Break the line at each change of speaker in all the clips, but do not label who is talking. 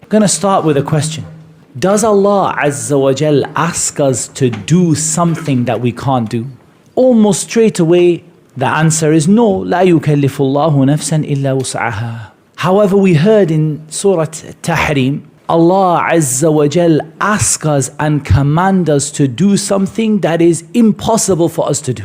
I'm going to start with a question. Does Allah Azza wa Jal ask us to do something that we can't do? Almost straight away, the answer is no. لا يكلف الله نفسا إلا وسعها. However, we heard in Surah At-Tahrim, Allah Azza wa Jal asks us and commands us to do something that is impossible for us to do.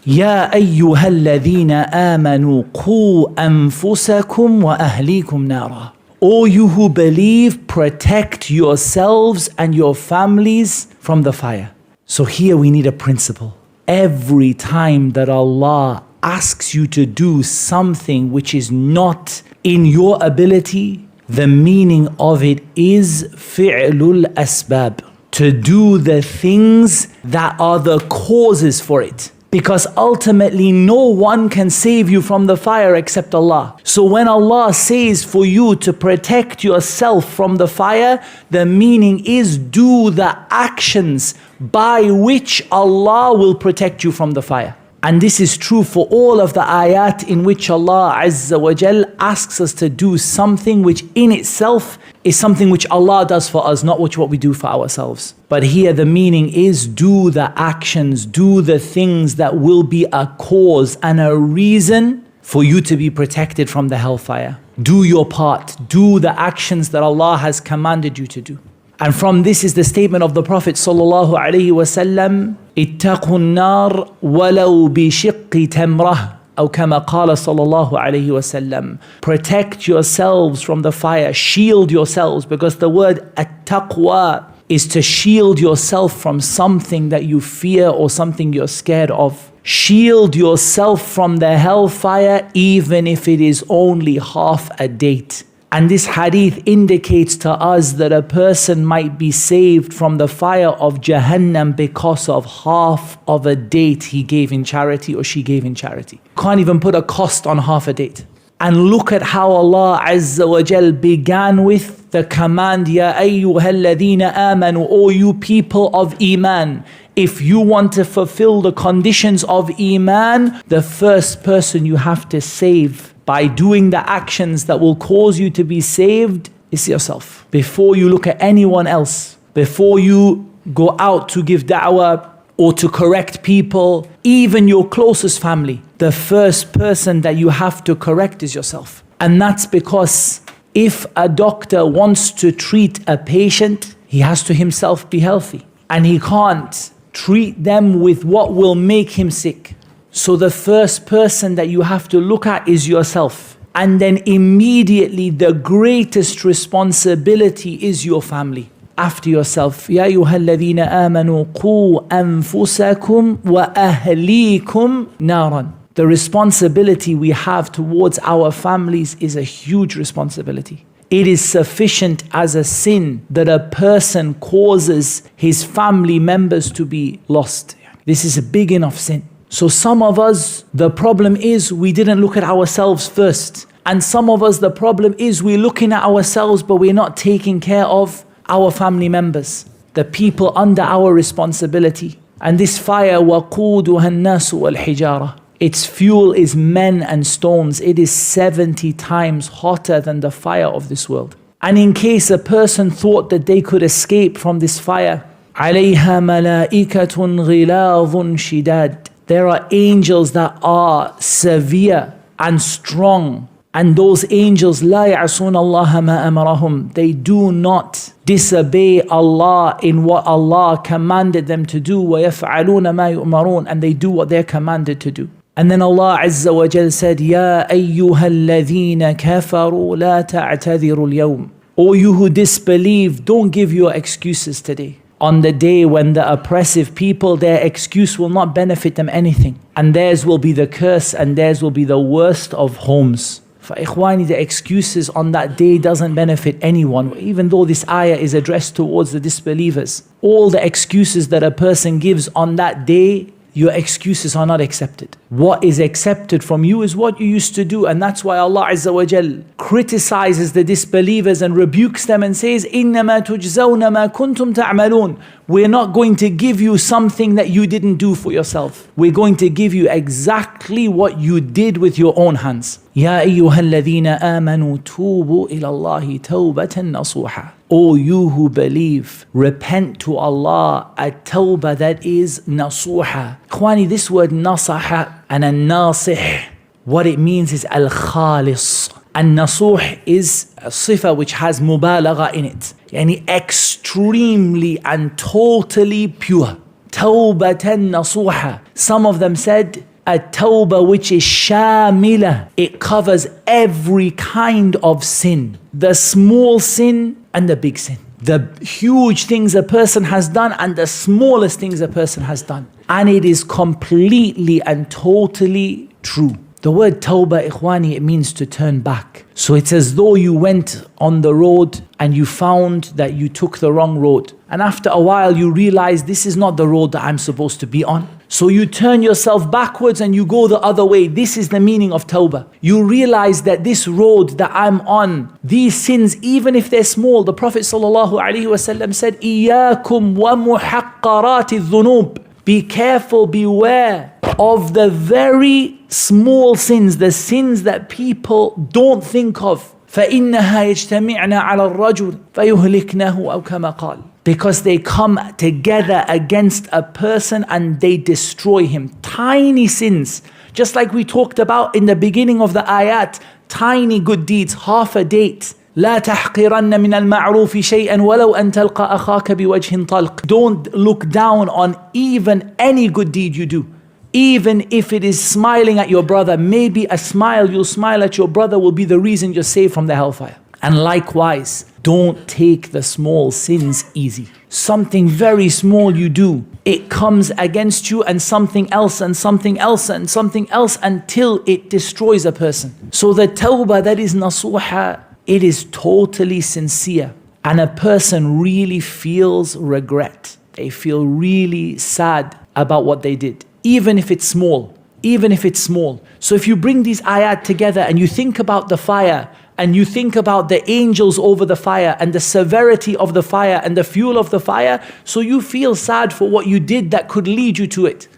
يا أيها الذين آمنوا قوا أنفسكم وأهليكم نارا. O you who believe, protect yourselves and your families from the fire. So here we need a principle. Every time that Allah asks you to do something which is not in your ability, the meaning of it is fi'lul asbab, to do the things that are the causes for it. Because ultimately no one can save you from the fire except Allah. So when Allah says for you to protect yourself from the fire, the meaning is do the actions by which Allah will protect you from the fire. And this is true for all of the ayat in which Allah Azza wa Jal asks us to do something which in itself is something which Allah does for us, not what we do for ourselves. But here the meaning is do the actions, do the things that will be a cause and a reason for you to be protected from the hellfire. Do your part, do the actions that Allah has commanded you to do. And from this is the statement of the Prophet sallallahu alaihi wasallam, اتقوا النار ولو بشق تمرة أو كما قال صلى الله عليه وسلم. Protect yourselves from the fire, shield yourselves, because the word at-taqwa is to shield yourself from something that you fear or something you're scared of. Shield yourself from the hellfire even if it is only half a date. And this hadith indicates to us that a person might be saved from the fire of Jahannam because of half of a date he gave in charity or she gave in charity. Can't even put a cost on half a date. And look at how Allah Azza wa Jal began with the command, Ya ayyuhalladhina amanu, O you people of Iman. If you want to fulfill the conditions of Iman, the first person you have to save by doing the actions that will cause you to be saved is yourself. Before you look at anyone else, before you go out to give da'wah or to correct people, even your closest family, the first person that you have to correct is yourself. And that's because if a doctor wants to treat a patient, he has to himself be healthy. And he can't treat them with what will make him sick. So the first person that you have to look at is yourself. And then immediately the greatest responsibility is your family. After yourself, يَا أَيُّهَا الَّذِينَ آمَنُوا قُوا أَنفُسَكُمْ وَأَهْلِيكُمْ نَارًا. The responsibility we have towards our families is a huge responsibility. It is sufficient as a sin that a person causes his family members to be lost. This is a big enough sin. So some of us, the problem is we didn't look at ourselves first. And some of us, the problem is we're looking at ourselves but we're not taking care of our family members, the people under our responsibility. And this fire, وَقُودُهَا النَّاسُ وَالْحِجَارَةِ, its fuel is men and stones. It is 70 times hotter than the fire of this world. And in case a person thought that they could escape from this fire, عَلَيْهَا مَلَائِكَةٌ غِلَاظٌ شِدَادٌ, there are angels that are severe and strong. And those angels, لَا يَعْصُونَ اللَّهَ مَا أَمَرَهُمْ, they do not disobey Allah in what Allah commanded them to do. وَيَفْعَلُونَ مَا يُؤْمَرُونَ, and they do what they're commanded to do. And then Allah Azza wa Jal said, يَا أَيُّهَا الَّذِينَ كَفَرُوا لَا تَعْتَذِرُوا الْيَوْمِ. O you who disbelieve, don't give your excuses today. On the day when the oppressive people, their excuse will not benefit them anything. And theirs will be the curse and theirs will be the worst of homes. For ikhwani, the excuses on that day doesn't benefit anyone. Even though this ayah is addressed towards the disbelievers, all the excuses that a person gives on that day, your excuses are not accepted. What is accepted from you is what you used to do. And that's why Allah Azza wa Jal criticizes the disbelievers and rebukes them and says, إِنَّمَا تُجْزَوْنَ مَا كُنْتُمْ تَعْمَلُونَ. We're not going to give you something that you didn't do for yourself. We're going to give you exactly what you did with your own hands. يَا أَيُّهَا الَّذِينَ آمَنُوا تُوبُوا إِلَى اللَّهِ تَوْبَةً نَصُوحًا. O you who believe, repent to Allah a tawbah that is nasuhah. Ikhwani, this word nasaha and an-nasih, what it means is al-khalis. An-nasuh is a sifa which has mubalagha in it. Yani extremely and totally pure. Tawbatan nasuha. Some of them said a tawbah which is shamila. It covers every kind of sin. The small sin and the big sin. The huge things a person has done and the smallest things a person has done. And it is completely and totally true. The word tawbah, ikhwani, it means to turn back. So it's as though you went on the road and you found that you took the wrong road. And after a while you realize this is not the road that I'm supposed to be on. So you turn yourself backwards and you go the other way. This is the meaning of tawbah. You realize that this road that I'm on, these sins, even if they're small, the Prophet ﷺ said, إِيَّاكُمْ وَمُحَقَّرَاتِ الذُّنُوبِ. Be careful, beware of the very small sins, the sins that people don't think of. فَإِنَّهَا يَجْتَمِعْنَا عَلَى الرَّجُلِ فَيُهْلِكْنَهُ أَوْ كَمَا قَالَ. Because they come together against a person and they destroy him. Tiny sins, just like we talked about in the beginning of the ayat, tiny good deeds, half a date. لا تحقرن من المعروف شيئا ولو أن تلقى أخاك بوجه طلق. Don't look down on even any good deed you do. Even if it is smiling at your brother, maybe a smile you'll smile at your brother will be the reason you're saved from the hellfire. And likewise, don't take the small sins easy. Something very small you do, it comes against you and something else and something else and something else until it destroys a person. So the tawbah that is nasuha, it is totally sincere. And a person really feels regret. They feel really sad about what they did. Even if it's small. Even if it's small. So if you bring these ayat together and you think about the fire, and you think about the angels over the fire and the severity of the fire and the fuel of the fire, so you feel sad for what you did that could lead you to it.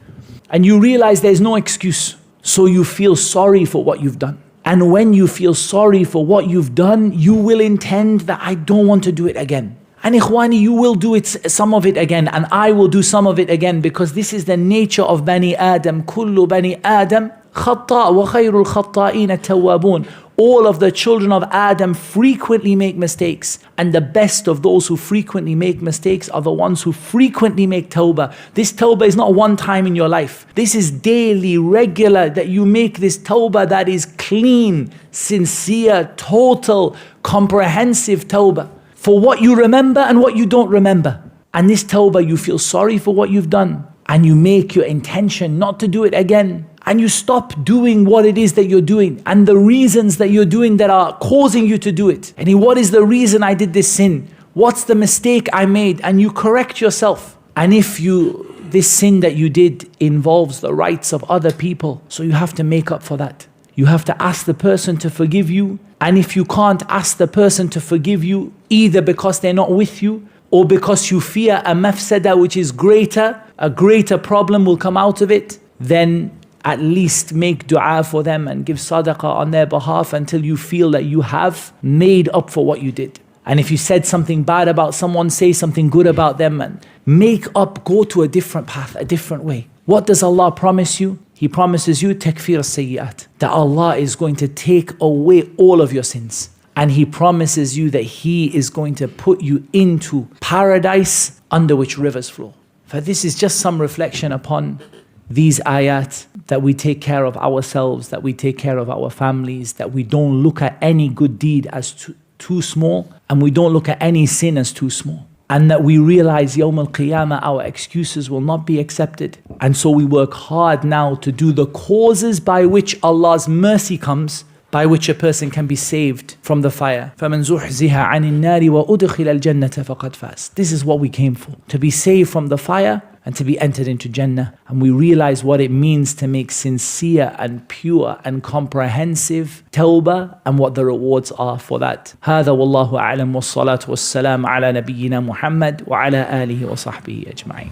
And you realize there's no excuse. So you feel sorry for what you've done. And when you feel sorry for what you've done, you will intend that I don't want to do it again. And ikhwani, you will do it, some of it again, and I will do some of it again, because this is the nature of Bani Adam. Kullu Bani Adam khata wa khayrul khata'in at-tawwabun. All of the children of Adam frequently make mistakes. And the best of those who frequently make mistakes are the ones who frequently make tawbah. This tawbah is not one time in your life. This is daily, regular, that you make this tawbah that is clean, sincere, total, comprehensive tawbah. For what you remember and what you don't remember. And this tawbah, you feel sorry for what you've done. And you make your intention not to do it again. And you stop doing what it is that you're doing and the reasons that you're doing that are causing you to do it. And what is the reason I did this sin? What's the mistake I made? And you correct yourself. And if this sin that you did involves the rights of other people, so you have to make up for that. You have to ask the person to forgive you. And if you can't ask the person to forgive you, either because they're not with you or because you fear a mafsada which is greater, a greater problem will come out of it, then at least make dua for them and give sadaqah on their behalf until you feel that you have made up for what you did. And if you said something bad about someone, say something good about them and make up, go to a different path, a different way. What does Allah promise you? He promises you takfir as-sayyi'at, that Allah is going to take away all of your sins. And He promises you that He is going to put you into paradise under which rivers flow. For this is just some reflection upon these ayat, that we take care of ourselves, that we take care of our families, that we don't look at any good deed as too small, and we don't look at any sin as too small. And that we realize Yawm al-Qiyamah, our excuses will not be accepted. And so we work hard now to do the causes by which Allah's mercy comes, by which a person can be saved from the fire. فَمَنْ زُحْزِهَ عَنِ النَّارِ وَأُدْخِلَ الْجَنَّةَ فَقَدْ فَازَ. This is what we came for, to be saved from the fire and to be entered into Jannah. And we realize what it means to make sincere and pure and comprehensive tawbah and what the rewards are for that. هذا والله أعلم والصلاة والسلام على نبينا محمد وعلى آله وصحبه أجمعين.